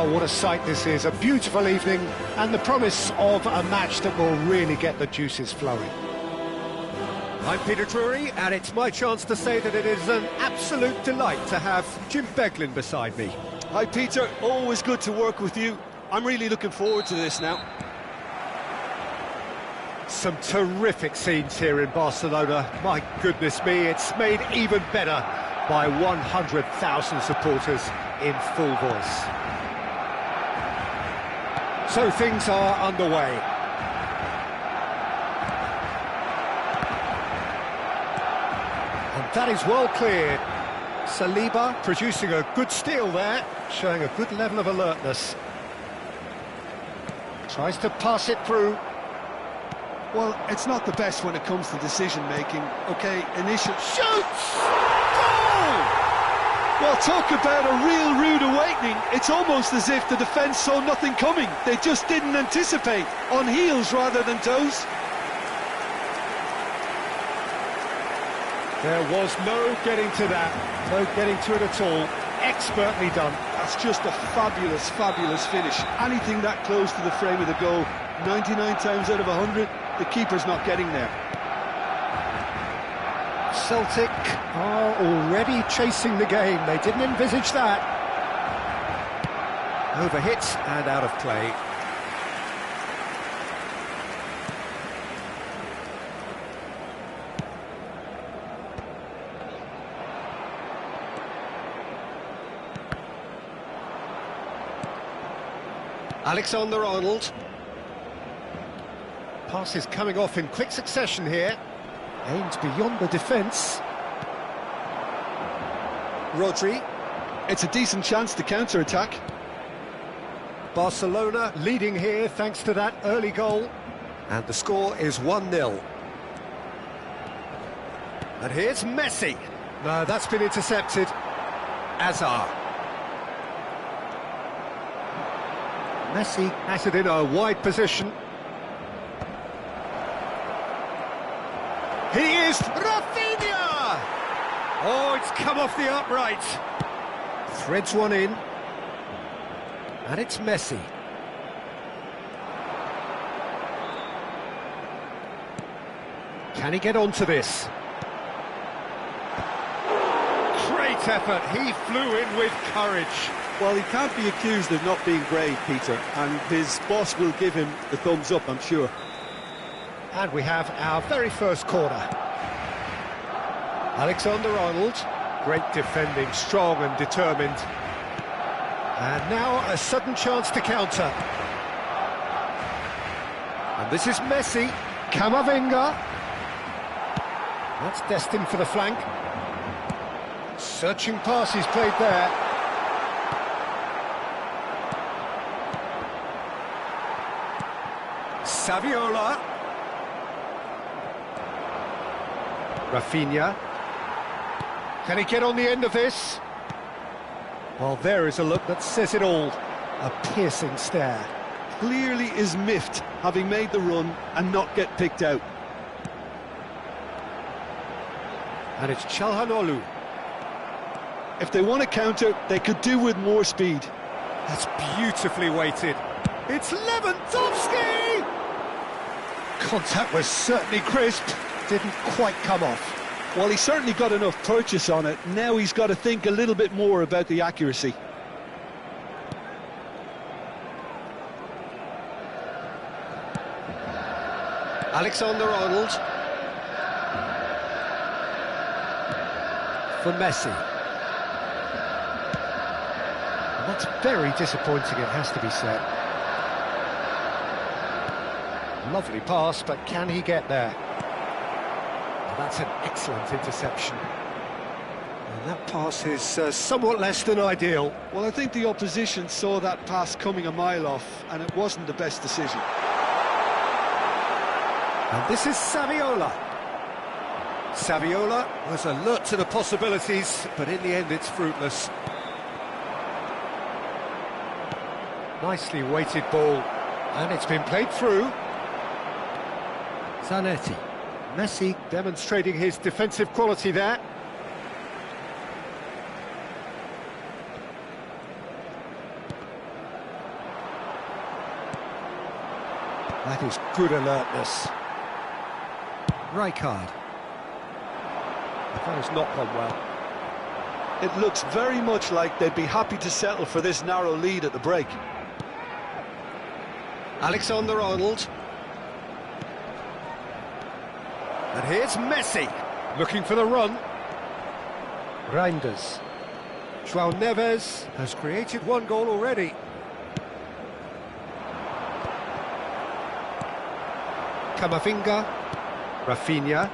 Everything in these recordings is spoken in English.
Oh, what a sight this is. A beautiful evening and the promise of a match that will really get the juices flowing. I'm Peter Drury, and it's my chance to say that it is an absolute delight to have Jim Beglin beside me. Hi Peter, always good to work with you. I'm really looking forward to this now. Some terrific scenes here in Barcelona. My goodness me, it's made even better by 100,000 supporters in full voice. So things are underway. And that is well cleared. Saliba producing a good steal there, showing a good level of alertness. Tries to pass it through. Well, it's not the best when it comes to decision-making. OK, initial... Shoots! Goal! Well, talk about a real rude awakening. It's almost as if the defence saw nothing coming. They just didn't anticipate. On heels rather than toes. There was no getting to that. No getting to it at all. Expertly done. That's just a fabulous, fabulous finish. Anything that close to the frame of the goal, 99 times out of 100, the keeper's not getting there. Celtic are already chasing the game. They didn't envisage that. Overhit and out of play. Alexander-Arnold. Pass is coming off in quick succession here. Aimed beyond the defence. Rodri. It's a decent chance to counter-attack. Barcelona leading here thanks to that early goal. And the score is 1-0. And here's Messi. No, that's been intercepted. Azar. Messi has it in a wide position. He is Rafinha! Oh, it's come off the upright. Threads one in. And it's Messi. Can he get onto this? Great effort. He flew in with courage. Well, he can't be accused of not being brave, Peter, and his boss will give him the thumbs up, I'm sure. And we have our very first corner. Alexander-Arnold, great defending, strong and determined. And now a sudden chance to counter. And this is Messi, Camavinga. That's destined for the flank. Searching pass he's played there. Saviola. Rafinha. Can he get on the end of this? Well, there is a look that says it all. A piercing stare. Clearly is miffed, having made the run and not get picked out. And it's Çalhanoğlu. If they want to counter, they could do with more speed. That's beautifully weighted. It's Lewandowski! Contact was certainly crisp. Didn't quite come off. Well, he certainly got enough purchase on it. Now he's got to think a little bit more about the accuracy. Alexander-Arnold. For Messi. And that's very disappointing, it has to be said. Lovely pass, but can he get there? Well, that's an excellent interception. And that pass is somewhat less than ideal. Well, I think the opposition saw that pass coming a mile off, and it wasn't the best decision. And this is Saviola. Saviola was alert to the possibilities, but in the end it's fruitless. Nicely weighted ball, and it's been played through. Zanetti. Messi demonstrating his defensive quality there. That is good alertness. Rijkaard. That has not gone well. It looks very much like they'd be happy to settle for this narrow lead at the break. Alexander-Arnold. And here's Messi, looking for the run. Reinders. João Neves has created one goal already. Camavinga. Rafinha.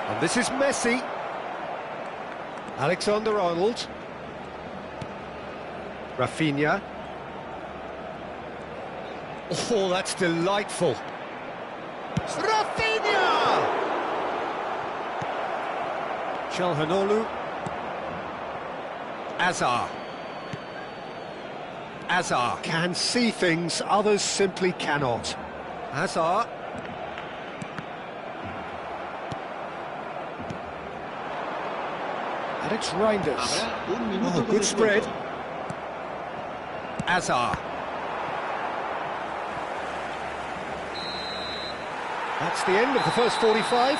And this is Messi. Alexander-Arnold. Rafinha. Oh, that's delightful. Rafinha! Çalhanoğlu. Azar. Azar can see things others simply cannot. Azar. And it's Reinders. Oh, good spread. Azar. That's the end of the first 45.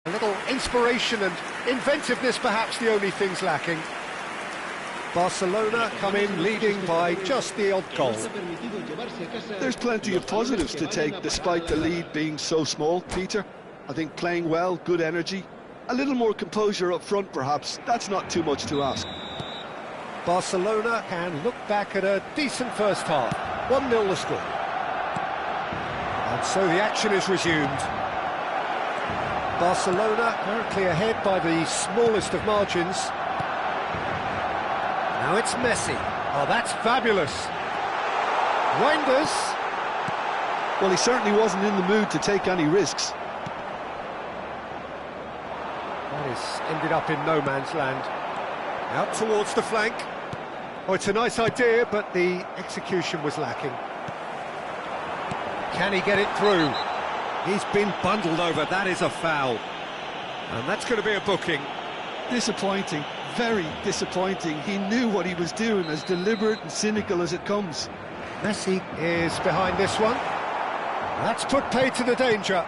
A little inspiration and inventiveness, perhaps the only things lacking. Barcelona come in leading by just the odd goal. There's plenty of positives to take despite the lead being so small, Peter. I think playing well, good energy, a little more composure up front perhaps, that's not too much to ask. Barcelona can look back at a decent first half. 1-0 the score. And so the action is resumed. Barcelona currently ahead by the smallest of margins. Now it's Messi. Oh, that's fabulous. Reinders. Well, he certainly wasn't in the mood to take any risks. That is ended up in no man's land. Out towards the flank. Oh, it's a nice idea, but the execution was lacking. Can he get it through? He's been bundled over. That is a foul. And that's going to be a booking. Disappointing, very disappointing. He knew what he was doing, as deliberate and cynical as it comes. Messi is behind this one. That's put paid to the danger.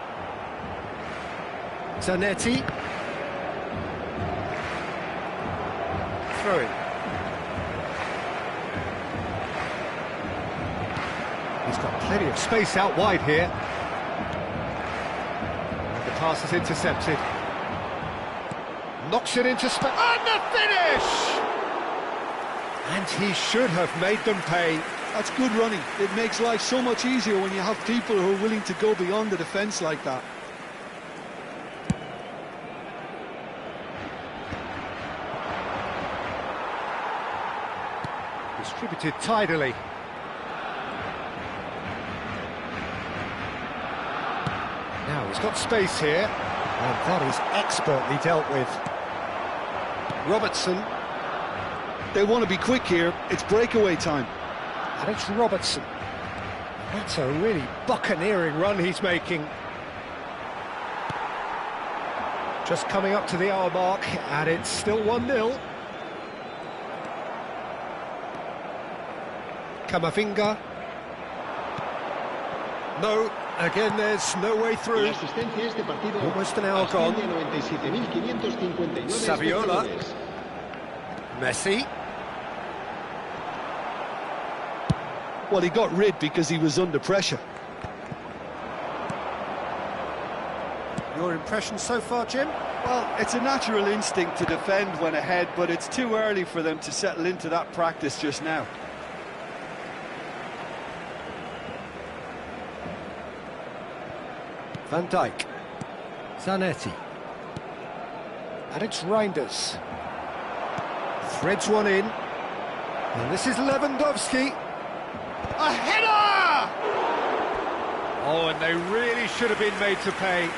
Zanetti. Throw in. He's got plenty of space out wide here. And the pass is intercepted. Knocks it into space. And the finish! And he should have made them pay. That's good running. It makes life so much easier when you have people who are willing to go beyond the defence like that. Distributed tidily. Now he's got space here, and that is expertly dealt with. Robertson. They want to be quick here. It's breakaway time. And it's Robertson. That's a really buccaneering run he's making. Just coming up to the hour mark, and it's still 1-0. Camavinga. No, again there's no way through. Almost an hour gone. Saviola. Messi. Well, he got rid because he was under pressure. Your impression so far, Jim? Well, it's a natural instinct to defend when ahead, but it's too early for them to settle into that practice just now. Van Dijk. Zanetti. And it's Reinders. Threads one in. And this is Lewandowski. A header! Oh, and they really should have been made to pay.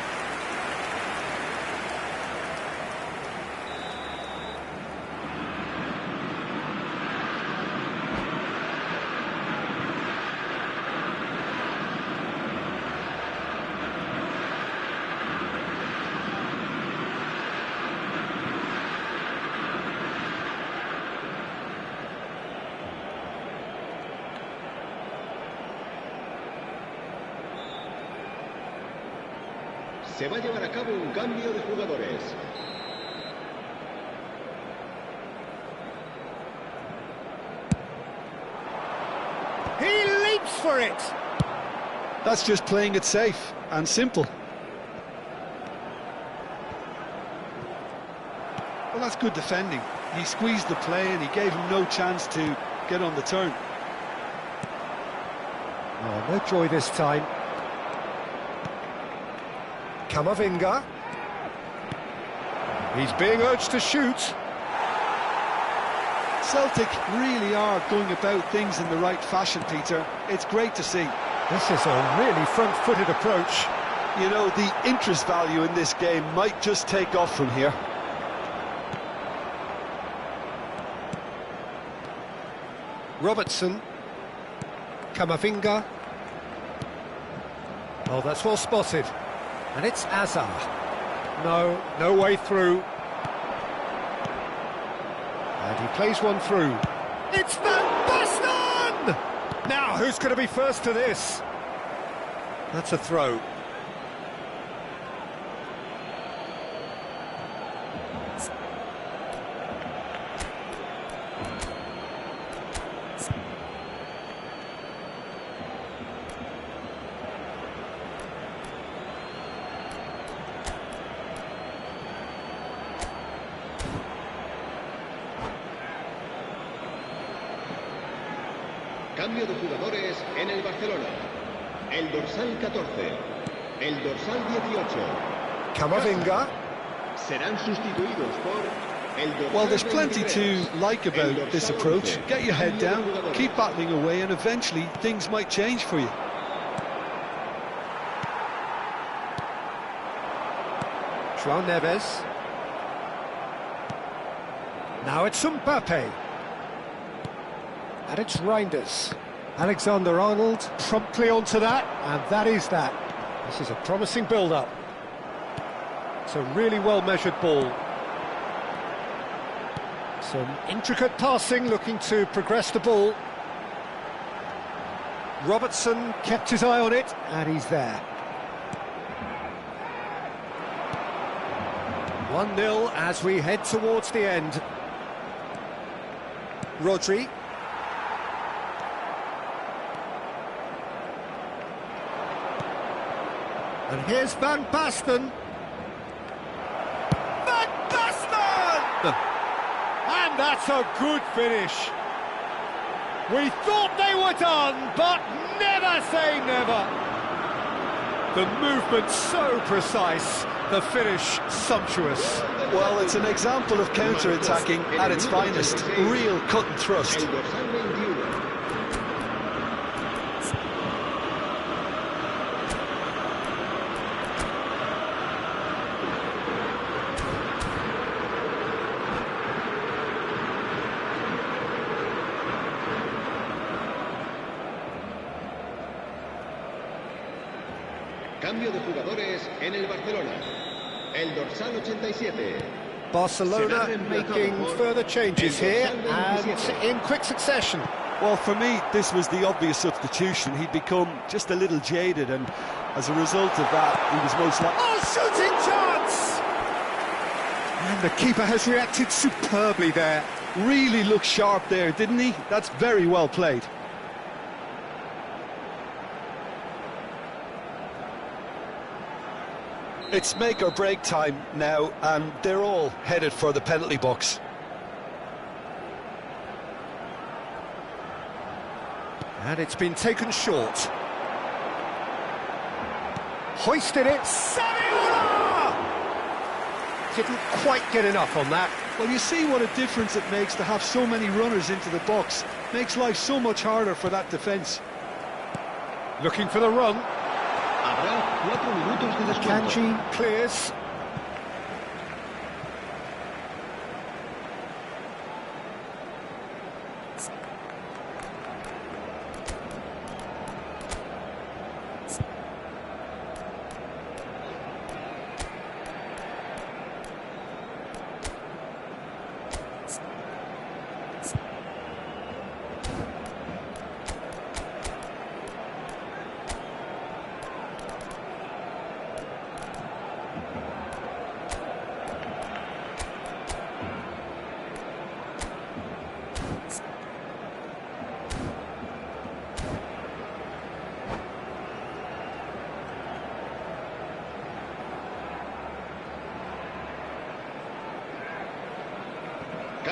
Se va a llevar a cabo un cambio de jugadores. He leaps for it. That's just playing it safe and simple. Well, that's good defending. He squeezed the play and he gave him no chance to get on the turn. Oh, no joy this time. Camavinga. He's being urged to shoot. Celtic really are going about things in the right fashion, Peter. It's great to see. This is a really front-footed approach. You know, the interest value in this game might just take off from here. Robertson. Camavinga. Oh, that's well spotted. And it's Azar. No way through. And he plays one through. It's Van Basten! Now, who's going to be first to this? That's a throw. Cambio de jugadores en el Barcelona. El dorsal 14. El dorsal 18. Camavinga. Serán sustituidos por el dorsal Well, there's plenty 23, to like about this approach. Get your head down, keep battling away, and eventually things might change for you. João Neves. Now it's Mbappe. And it's Reinders. Alexander-Arnold promptly onto that, and that is that. This is a promising build-up. It's a really well-measured ball. Some intricate passing, looking to progress the ball. Robertson kept his eye on it, and he's there. 1-0 as we head towards the end. Rodri. And here's Van Basten. Van Basten! And that's a good finish. We thought they were done, but never say never. The movement so precise, the finish sumptuous. Well, it's an example of counter-attacking at its finest. Real cut and thrust. El dorsal 21. Cambio de jugadores en el Barcelona. El dorsal 87. Barcelona making further changes here and in quick succession. Well, for me, this was the obvious substitution. He'd become just a little jaded, and as a result of that, he was most likely... Oh, shooting chance! And the keeper has reacted superbly there. Really looked sharp there, didn't he? That's very well played. It's make or break time now, and they're all headed for the penalty box. And it's been taken short. Hoisted it, Saviola! Didn't quite get enough on that. Well, you see what a difference it makes to have so many runners into the box. Makes life so much harder for that defence. Looking for the run. Habrá 4 minutos de descuento. Kanji clears.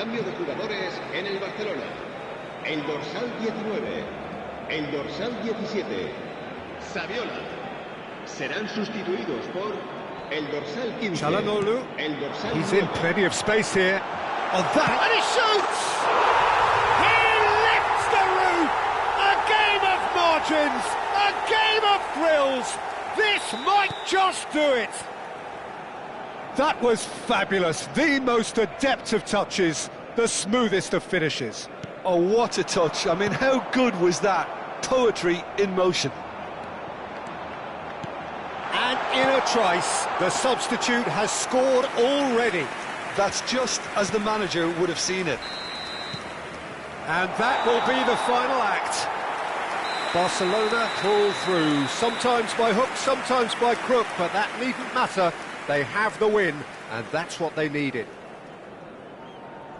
Cambio de jugadores en el Barcelona. El dorsal 19, el dorsal 17, Saviola. Serán sustituidos por el dorsal 15, Çalhanoğlu. el dorsal He's 9. in plenty of space here. On that, and he shoots! He lifts the roof! A game of margins! A game of thrills! This might just do it! That was fabulous. The most adept of touches, the smoothest of finishes. Oh, what a touch. I mean, how good was that? Poetry in motion. And in a trice, the substitute has scored already. That's just as the manager would have seen it. And that will be the final act. Barcelona pull through, sometimes by hook, sometimes by crook, but that needn't matter. They have the win, and that's what they needed.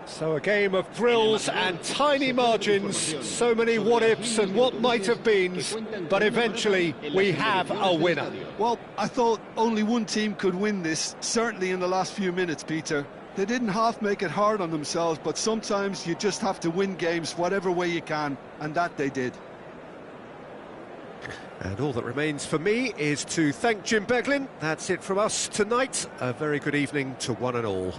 So a game of thrills and tiny margins, so many what-ifs and what-might-have-beens, but eventually we have a winner. Well, I thought only one team could win this, certainly in the last few minutes, Peter. They didn't half make it hard on themselves, but sometimes you just have to win games whatever way you can, and that they did. And all that remains for me is to thank Jim Beglin. That's it from us tonight. A very good evening to one and all.